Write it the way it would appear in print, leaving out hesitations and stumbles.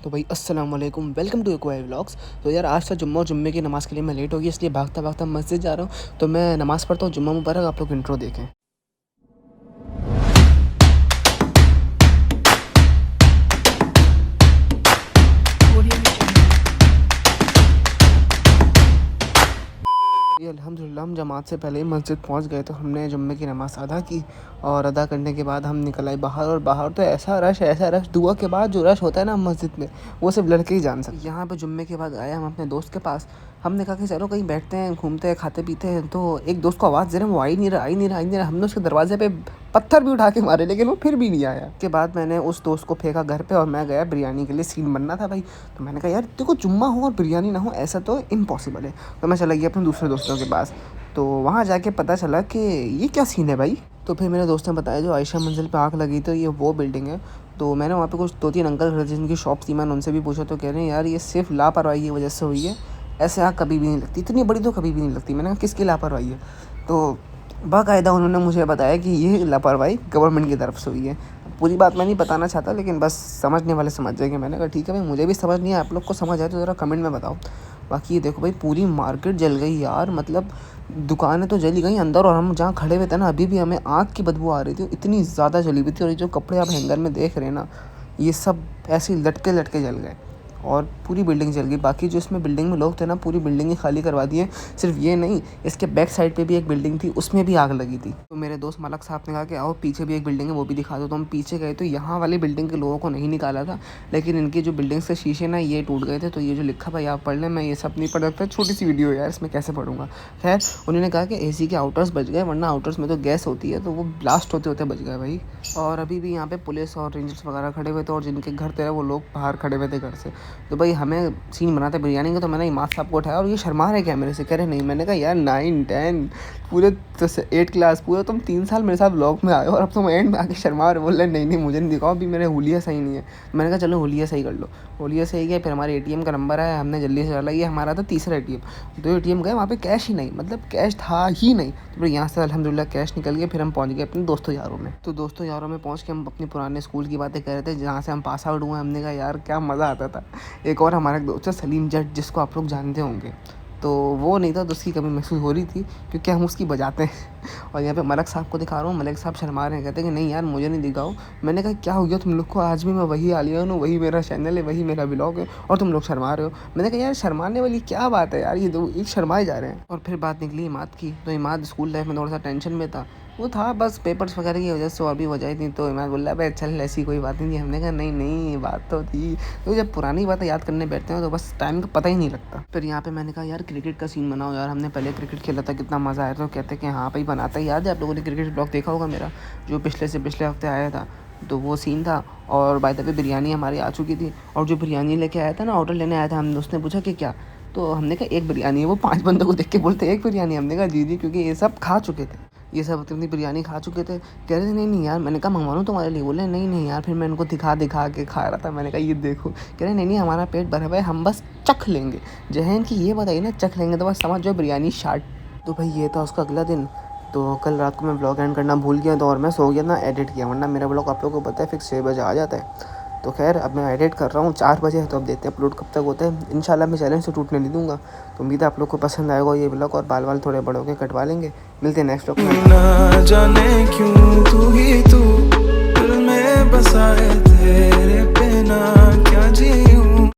तो भाई अस्सलाम वालेकुम, वेलकम टू एक्वाई व्लॉग्स। तो यार आज था जुम्मा और जुम्मे की नमाज़ के लिए मैं लेट हो गई, इसलिए भागता भागता मस्जिद जा रहा हूँ। तो मैं नमाज़ पढ़ता हूँ। जुम्मा मुबारक। आप लोग इंट्रो देखें। ये अल्हम्दुलिल्लाह हम जमात से पहले ही मस्जिद पहुंच गए। तो हमने जुम्मे की नमाज़ अदा की और अदा करने के बाद हम निकल आए बाहर। और बाहर तो ऐसा रश दुआ के बाद जो रश होता है ना मस्जिद में, वो सिर्फ लड़के ही जान सकते। यहाँ पे जुम्मे के बाद आए हम अपने दोस्त के पास। हमने कहा कि चलो कहीं बैठते हैं, घूमते हैं, खाते पीते हैं। तो एक दोस्त को आवाज़ दे रहे हैं, वो आ ही नहीं रहा। हमने उसके दरवाजे पे पत्थर भी उठा के मारे, लेकिन वो फिर भी नहीं आया। के बाद मैंने उस दोस्त को फेंका घर पे और मैं गया बिरयानी के लिए। सीन बनना था भाई। तो मैंने कहा यार देखो, जुम्मा हो और बिरयानी ना हो, ऐसा तो इम्पॉसिबल है। तो मैं चला गया अपने दूसरे दोस्तों के पास। तो वहाँ जाके पता चला कि ये क्या सीन है भाई। तो फिर मेरे दोस्त ने बताया जो आयशा मंजिल पे आग लगी तो ये वो बिल्डिंग है। तो मैंने वहाँ पे कुछ 2-3 अंकल खड़े जिनकी शॉप थी, मैंने उनसे भी पूछा। तो कह रहे हैं यार ये सिर्फ लापरवाही की वजह से हुई है, ऐसे आग कभी भी नहीं लगती, इतनी बड़ी तो कभी भी नहीं लगती। मैंने कहा किसकी लापरवाही है? तो बाकायदा उन्होंने मुझे बताया कि ये लापरवाही गवर्नमेंट की तरफ से हुई है। पूरी बात मैं नहीं बताना चाहता, लेकिन बस समझने वाले समझ जाएंगे। मैंने कहा ठीक है भाई, मुझे भी समझ नहीं है, आप लोग को समझ आए तो ज़रा कमेंट में बताओ। बाकी ये देखो भाई, पूरी मार्केट जल गई यार। मतलब दुकानें तो जली गई अंदर, और हम जहाँ खड़े हुए थे ना, अभी भी हमें आग की बदबू आ रही थी, इतनी ज़्यादा जली हुई थी। और ये जो कपड़े आप हैंगर में देख रहे हैं ना, ये सब ऐसे ही लटके लटके जल गए और पूरी बिल्डिंग जल गई। बाकी जो इसमें बिल्डिंग में लोग थे ना, पूरी बिल्डिंग ही खाली करवा दिए। सिर्फ ये नहीं, इसके बैक साइड पे भी एक बिल्डिंग थी, उसमें भी आग लगी थी। तो मेरे दोस्त मलक साहब ने कहा कि आओ पीछे भी एक बिल्डिंग है, वो भी दिखा दो। तो हम पीछे गए तो यहाँ वाली बिल्डिंग के लोगों को नहीं निकाला था, लेकिन इनकी जो बिल्डिंग से शीशे ना ये टूट गए थे। तो ये जो लिखा भाई आप पढ़ लें, मैं ये सब नहीं पढ़ सकता, छोटी सी वीडियो यार, इसमें कैसे पढ़ूंगा। खैर उन्होंने कहा कि AC के आउटर्स बच गए, वरना आउटर्स में तो गैस होती है, तो वो ब्लास्ट होते होते बच गए भाई। और अभी भी यहाँ पे पुलिस और रेंजर्स वगैरह खड़े हुए थे, और जिनके घर थे वो लोग बाहर खड़े हुए थे घर से। तो भाई हमें सीन बनाते बिरयानी का। तो मैंने इमाद साहब को उठाया और ये शर्मा रहे कैमरे से, कह रहे नहीं। मैंने कहा यार 9, 10 पूरे 8 क्लास पूरा तुम 3 साल मेरे साथ ब्लॉग में आए हो, और अब तुम एंड में आके शर्मा रहे, बोल रहे नहीं मुझे नहीं दिखाओ, अभी मेरे हुलिया सही नहीं है। मैंने कहा चलो हुलिया सही कर लो। हुलिया सही गया, फिर हमारे ATM का नंबर आया, हमने जल्दी से डाला। ये हमारा था तीसरा ATM। 2 ATM गए, वहाँ पे कैश ही नहीं, मतलब कैश था ही नहीं। तो फिर यहाँ से अल्हम्दुलिल्लाह कैश निकल गया। फिर हम पहुँच गए अपने दोस्तों यारों में। तो दोस्तों यारों में पहुँच के हम अपने पुराने स्कूल की बातें कर रहे थे, जहाँ से हम पास आउट हुए। हमने कहा यार क्या मज़ा आता था। एक और हमारा दोस्त है सलीम जट, जिसको आप लोग जानते होंगे। तो वो नहीं था, तो उसकी कमी महसूस हो रही थी, क्योंकि हम उसकी बजाते हैं। और यहाँ पे मलक साहब को दिखा रहा हूँ, मलक साहब शर्मा रहे हैं, कहते हैं कि नहीं यार मुझे नहीं दिखाओ। मैंने कहा क्या हो गया तुम लोग को? आज भी मैं वही आलियन हूँ, वही मेरा चैनल है, वही मेरा ब्लॉग है, और तुम लोग शर्मा रहे हो। मैंने कहा यार शर्माने वाली क्या बात है यार, ये दो एक शर्माए जा रहे हैं। और फिर बात निकली इमाद की। तो इमाद स्कूल लाइफ में थोड़ा सा टेंशन में था। वो था बस पेपर्स वगैरह की वजह से, और भी वजह थी। तो इमाद बोल रहा भाई चल ऐसी कोई बात नहीं थी। हमने कहा नहीं बात तो थी। तो जब पुरानी बातें याद करने बैठते हैं तो बस टाइम का पता ही नहीं लगता। फिर यहाँ पे मैंने कहा यार क्रिकेट का सीन बनाओ यार, हमने पहले क्रिकेट खेला था, कितना मज़ा आया। तो कहते कि हाँ भाई बनाता ही। याद है आप लोगों ने क्रिकेट ब्लॉग देखा होगा मेरा, जो पिछले से पिछले हफ्ते आया था, तो वो सीन था। और बाय द वे बिरयानी हमारी आ चुकी थी, और जो बिरयानी लेके आया था ना, ऑर्डर लेने आया था, हम दोस्त ने पूछा कि क्या, तो हमने कहा एक बिरयानी है। वो 5 बंदों को देख के बोलते एक बिरयानी। हमने कहा जी, क्योंकि ये सब खा चुके थे, ये सब अपनी बिरयानी खा चुके थे। कह रहे थे नहीं यार। मैंने कहा मंगवा लूँ तुम्हारे लिए? बोले नहीं यार। फिर मैं उनको दिखा के खा रहा था। मैंने कहा ये देखो। कह रहे नहीं हमारा पेट भरा हुआ है, हम बस चख लेंगे। जहन की ये बताइए ना, चख लेंगे तो बस समझ जाओ बिरयानी शार्ट। तो भाई ये था उसका अगला दिन। तो कल रात को मैं ब्लॉग एंड करना भूल गया, तो और मैं सो गया ना, एडिट किया। वरना मेरा ब्लॉग आप लोगों को पता है फिक्स 6 बजे आ जाता है। तो खैर अब मैं एडिट कर रहा हूँ 4 बजे, तो अब देखते हैं अपलोड कब तक होता है। इंशाल्लाह मैं चैलेंज से टूटने नहीं दूँगा। तो उम्मीद है आप लोग को पसंद आएगा ये ब्लॉग, और बाल थोड़े बड़े होकर कटवा लेंगे। मिलते हैं नेक्स्ट ब्लॉग में। ना जाने क्यों तू ही तू दिल में बसाए तेरे